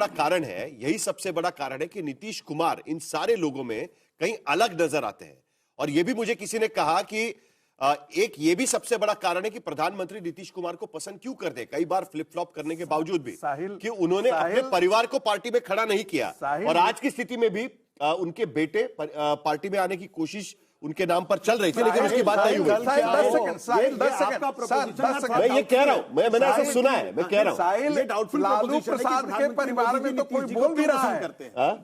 बड़ा कारण है, यही सबसे बड़ा कारण है कि नीतीश कुमार इन सारे लोगों में कहीं अलग नजर आते हैं। और यह भी मुझे किसी ने कहा कि एक ये भी सबसे बड़ा कारण है कि प्रधानमंत्री नीतीश कुमार को पसंद क्यों करते, कई बार फ्लिप फ्लॉप करने के बावजूद भी, कि उन्होंने अपने परिवार को पार्टी में खड़ा नहीं किया। और आज की स्थिति में भी उनके बेटे पार्टी में आने की कोशिश उनके नाम पर चल रही थी, लेकिन उसकी बात नहीं हुई। मैं ये कह रहा हूं, मैंने ऐसा सुना है, मैं कह रहा हूं लालू प्रसाद के परिवार में तो कोई बोल भी रहा है,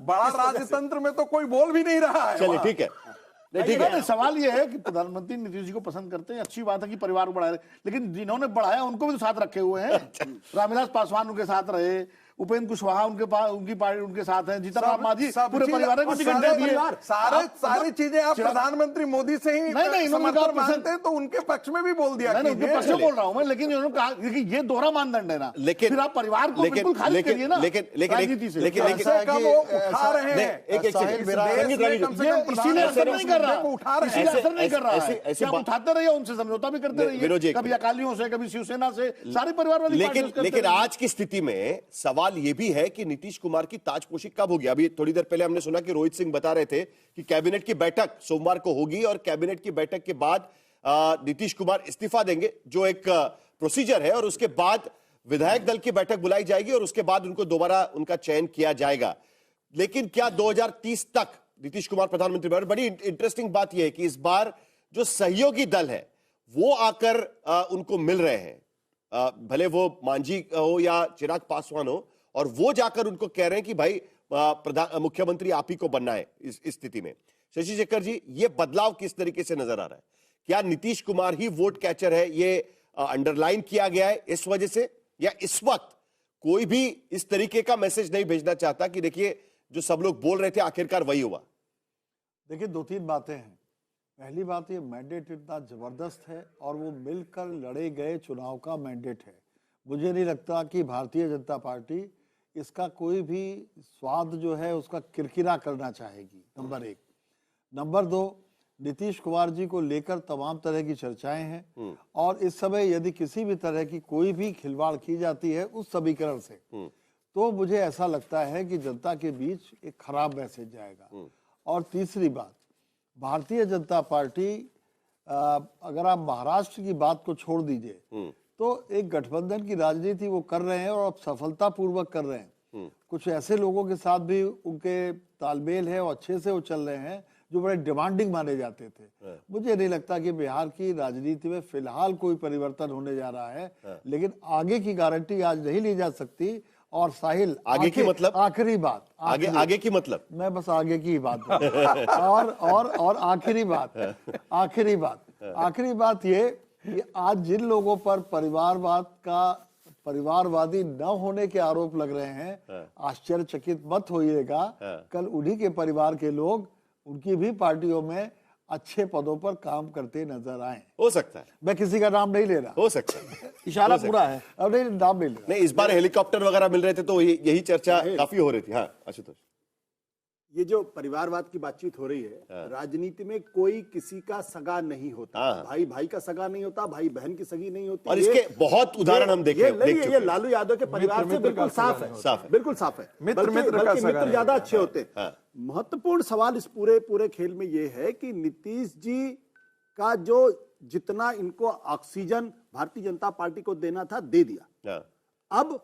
बड़ा राजतंत्र में तो कोई बोल भी नहीं रहा है। चलिए ठीक है, ठीक है। सवाल यह है कि प्रधानमंत्री नीतीश जी को पसंद करते हैं, अच्छी बात है कि परिवार को बढ़ाया, लेकिन जिन्होंने बढ़ाया उनको भी तो साथ रखे हुए हैं। रामविलास पासवान उनके साथ रहे, उपेंद्र कुशवाहा उनकी पार्टी उनके साथ हैं, जीतन राम मांझी पूरे परिवार को टिकट दे दिए। सारी चीजें आप प्रधानमंत्री मोदी से ही समर्थन मानते हैं, तो उनके पक्ष में भी बोल दिया। उनके पक्ष में बोल रहा हूं मैं, लेकिन उन्होंने कहा कि ये दोहरा मानदंड है ना, लेकिन फिर आप परिवार को बिल्कुल खारिज करिए ना राजनीति से। लेकिन उठा रहे हैं, इसीलिए असर नहीं कर रहा, इसीलिए असर नहीं कर रहा है। आप उठाते रहिए, उनसे समझौता भी करते रहिए, कभी अकालियों से, कभी शिवसेना से, सारे परिवार वाली। लेकिन आज की स्थिति में सवाल यह भी है कि नीतीश कुमार की ताजपोशी कब होगी। अभी थोड़ी देर पहले हमने सुना कि रोहित सिंह बता रहे थे कि कैबिनेट की बैठक सोमवार को होगी और कैबिनेट की बैठक के बाद नीतीश कुमार इस्तीफा देंगे, जो एक प्रोसीजर है, और उसके बाद विधायक दल की बैठक बुलाई जाएगी और उसके बाद उनको दोबारा उनका चयन किया जाएगा। लेकिन क्या 2030 तक नीतीश कुमार प्रधानमंत्री बने? बड़ी इंटरेस्टिंग बात यह है कि इस बार जो सहयोगी दल है वो आकर उनको मिल रहे हैं, भले वो मांझी हो या चिराग पासवान हो, और वो जाकर उनको कह रहे हैं कि भाई मुख्यमंत्री आप ही को बनना है। इस स्थिति में शशि शेखर जी, ये बदलाव किस तरीके से नजर आ रहा है? क्या नीतीश कुमार ही वोट कैचर है, ये अंडरलाइन किया गया है इस वजह से, या इस वक्त कोई भी इस तरीके का मैसेज नहीं भेजना चाहता कि देखिए जो सब लोग बोल रहे थे आखिरकार वही हुआ? देखिए, दो तीन बातें हैं। पहली बात, ये मैंडेट इतना जबरदस्त है और वो मिलकर लड़े गए चुनाव का मैंडेट है। मुझे नहीं लगता कि भारतीय जनता पार्टी इसका कोई भी स्वाद जो है उसका किरकिरा करना चाहेगी, नंबर एक। नंबर दो, नीतीश कुमार जी को लेकर तमाम तरह की चर्चाएं हैं और इस समय यदि किसी भी तरह की कोई भी खिलवाड़ की जाती है उस समीकरण से, तो मुझे ऐसा लगता है कि जनता के बीच एक खराब मैसेज जाएगा। और तीसरी बात, भारतीय जनता पार्टी, अगर आप महाराष्ट्र की बात को छोड़ दीजिए तो एक गठबंधन की राजनीति वो कर रहे हैं और अब सफलतापूर्वक कर रहे हैं। कुछ ऐसे लोगों के साथ भी उनके तालमेल है और अच्छे से वो चल रहे हैं जो बड़े डिमांडिंग माने जाते थे। मुझे नहीं लगता कि बिहार की राजनीति में फिलहाल कोई परिवर्तन होने जा रहा है, लेकिन आगे की गारंटी आज नहीं ली जा सकती। और साहिल, आगे की मतलब, आखिरी बात, आगे की मतलब, मैं बस आगे की बात और आखिरी बात ये कि आज जिन लोगों पर परिवारवादी न होने के आरोप लग रहे हैं, आश्चर्यचकित मत होइएगा, कल उन्हीं के परिवार के लोग उनकी भी पार्टियों में अच्छे पदों पर काम करते नजर आए। हो सकता है, मैं किसी का नाम नहीं ले रहा, हो सकता है, इशारा पूरा है, अब नहीं नाम नहीं ले रहा। नहीं, इस बार हेलीकॉप्टर वगैरह मिल रहे थे तो यही चर्चा काफी हो रही थी। हाँ आशुतोष, ये जो परिवारवाद की बातचीत हो रही है, राजनीति में कोई किसी का सगा नहीं होता, भाई भाई का सगा नहीं होता, भाई बहन की सगी नहीं होती। और इसके बहुत उदाहरण हम देख चुके हैं। ये लालू यादव के परिवार से बिल्कुल साफ है, बिल्कुल साफ है। मित्र ज्यादा अच्छे होते हैं। महत्वपूर्ण सवाल इस पूरे खेल में ये है कि नीतीश जी का जो जितना इनको ऑक्सीजन भारतीय जनता पार्टी को देना था दे दिया। अब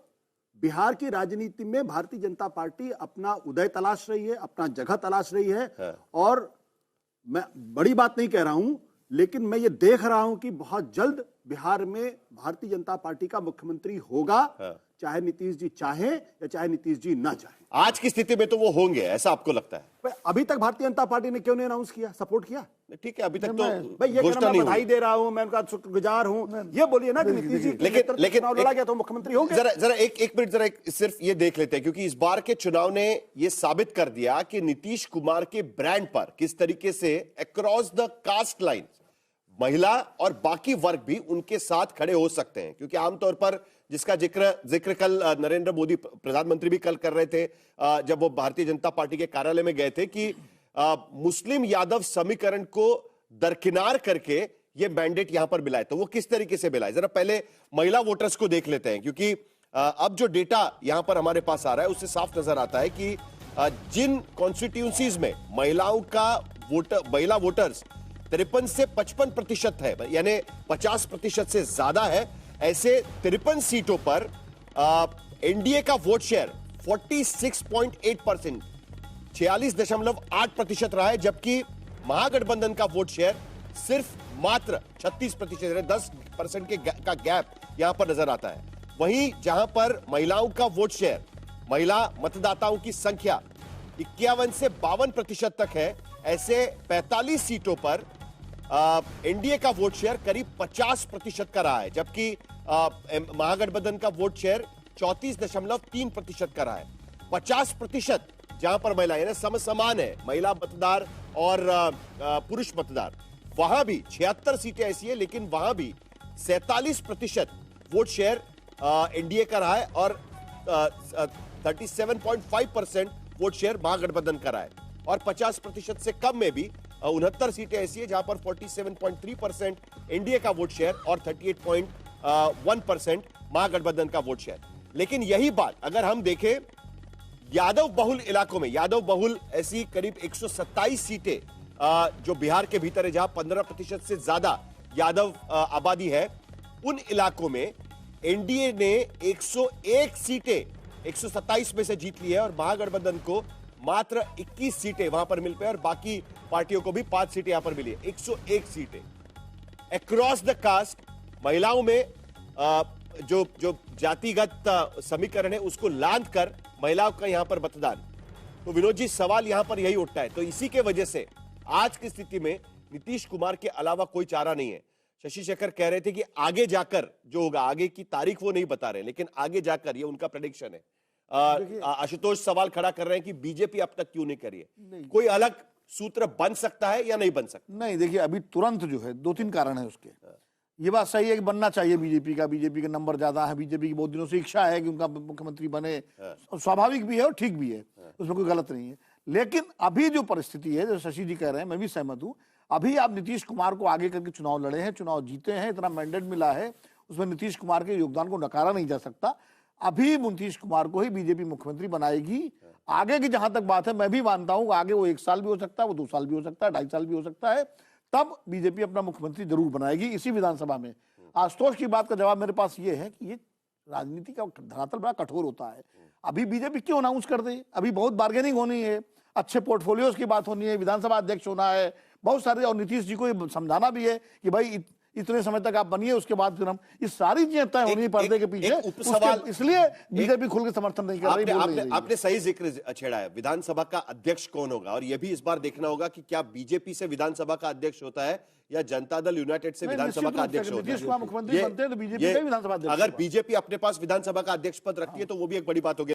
बिहार की राजनीति में भारतीय जनता पार्टी अपना उदय तलाश रही है, अपना जगह तलाश रही है। और मैं बड़ी बात नहीं कह रहा हूं, लेकिन मैं ये देख रहा हूं कि बहुत जल्द बिहार में भारतीय जनता पार्टी का मुख्यमंत्री होगा, चाहे नीतीश जी चाहे या चाहे नीतीश जी ना चाहे। आज की स्थिति में तो वो होंगे, ऐसा आपको लगता है? अभी तक भारतीय जनता पार्टी ने क्यों नहीं अनाउंस किया, सपोर्ट किया? ठीक है, अभी तक तो भाई ये मैं बधाई दे रहा हूं, मैं उनका शुक्रगुजार हूं, ये बोलिए ना कि नीतीश जी लेकिन लड़ा गया तो मुख्यमंत्री होंगे। जरा एक मिनट सिर्फ ये देख लेते हैं, क्योंकि इस बार के चुनाव ने ये साबित कर दिया कि नीतीश कुमार के ब्रांड पर किस तरीके से अक्रॉस द कास्ट लाइन महिला और बाकी वर्ग भी उनके साथ खड़े हो सकते हैं। क्योंकि आमतौर पर जिसका जिक्र कल नरेंद्र मोदी प्रधानमंत्री भी कल कर रहे थे, जब वो भारतीय जनता पार्टी के कार्यालय में गए थे, कि मुस्लिम यादव समीकरण को दरकिनार करके ये मैंडेट यहां पर मिला है। तो वो किस तरीके से मिला है, जरा पहले महिला वोटर्स को देख लेते हैं। क्योंकि अब जो डेटा यहां पर हमारे पास आ रहा है उससे साफ नजर आता है कि जिन कॉन्स्टिट्यूंसीज में महिला वोटर्स 53 से 55% है, यानी 50% से ज्यादा है, ऐसे 53 सीटों पर एनडीए का वोट शेयर 46.8%, 46.8% रहा है, जबकि महागठबंधन का वोट शेयर सिर्फ मात्र 36%, 10% का गैप यहां पर नजर आता है। वहीं जहां पर महिलाओं का वोट शेयर, महिला मतदाताओं की संख्या 51 से 52% तक है, ऐसे 45 सीटों पर एनडीए का वोट शेयर करीब 50% का रहा है, जबकि महागठबंधन का वोट शेयर 34.3% का रहा है। 50% जहां पर महिला यानी समसमान है, महिला मतदार और पुरुष मतदार, वहां भी 76 सीटें ऐसी है, लेकिन वहां भी 47% वोट शेयर एनडीए का रहा है और 37.5% वोट शेयर महागठबंधन का रहा है। और 50% से कम में भी 69 सीटें ऐसी है जहां पर 47.3% एनडीए का वोट शेयर और 38.1% महागठबंधन का वोट शेयर। लेकिन यही बात अगर हम देखें यादव बहुल इलाकों में, यादव बहुल ऐसी करीब 127 सीटें जो बिहार के भीतर है, जहां 15% से ज्यादा यादव आबादी है, उन इलाकों में एनडीए ने 101 सीटें 127 में से जीत ली है और महागठबंधन को मात्र 21 सीटें वहां पर मिल पाई और बाकी पार्टियों को भी 5 सीटें यहां पर मिली है। 101 सीटें अक्रॉस द कास्ट, महिलाओं में जो जातिगत समीकरण है उसको लांद कर महिलाओं का यहां पर मतदान। तो विनोद जी, सवाल यहां पर यही उठता है। तो इसी के वजह से आज की स्थिति में नीतीश कुमार के अलावा कोई चारा नहीं है। शशि शेखर कह रहे थे कि आगे जाकर जो होगा, आगे की तारीख वो नहीं बता रहे, लेकिन आगे जाकर ये उनका प्रेडिक्शन है। आशुतोष सवाल खड़ा कर रहे हैं कि बीजेपी अब तक क्यों नहीं करी है, कोई अलग सूत्र बन सकता है या नहीं बन सकता? नहीं, देखिए अभी तुरंत जो है 2-3 कारण है उसके। ये बात सही है कि बनना चाहिए बीजेपी का नंबर ज्यादा है, बीजेपी की बहुत दिनों से इच्छा है कि उनका मुख्यमंत्री बने, स्वाभाविक भी है और ठीक भी है, उसमें कोई गलत नहीं है। लेकिन अभी जो परिस्थिति है, जो शशि जी कह रहे हैं, मैं भी सहमत हूं, अभी आप नीतीश कुमार को आगे करके चुनाव लड़े हैं, चुनाव जीते हैं, इतना मैंडेट मिला है, उसमें नीतीश कुमार के योगदान को नकारा नहीं जा सकता। अभी नीतीश कुमार को ही बीजेपी मुख्यमंत्री बनाएगी। आगे की जहां तक बात है, मैं भी मानता हूं आगे वो 1 साल भी हो सकता है, वो 2 साल भी हो सकता है, 2.5 साल भी हो सकता है, तब बीजेपी अपना मुख्यमंत्री जरूर बनाएगी इसी विधानसभा में। आशुतोष की बात का जवाब मेरे पास ये है कि ये राजनीति का धरातल बड़ा कठोर होता है। अभी बीजेपी क्यों अनाउंस कर दे, अभी बहुत बार्गेनिंग होनी है, अच्छे पोर्टफोलियोज की बात होनी है, विधानसभा अध्यक्ष होना है, बहुत सारे, और नीतीश जी को ये समझाना भी है कि भाई इतने समय तक आप बनिए, उसके बाद फिर हम, ये सारी चीजें तय होनी पर्दे के पीछे। इसलिए बीजेपी खुल के समर्थन नहीं कर रही। आपने सही जिक्र छेड़ा है, विधानसभा का अध्यक्ष कौन होगा, और यह भी इस बार देखना होगा कि क्या बीजेपी से विधानसभा का अध्यक्ष होता है या जनता दल यूनाइटेड से विधानसभा का अध्यक्ष होता है। मुख्यमंत्री बनते हैं तो बीजेपी का विधानसभा अध्यक्ष। अगर बीजेपी अपने पास विधानसभा का अध्यक्ष पद रखती है तो वो भी एक बड़ी बात होगी।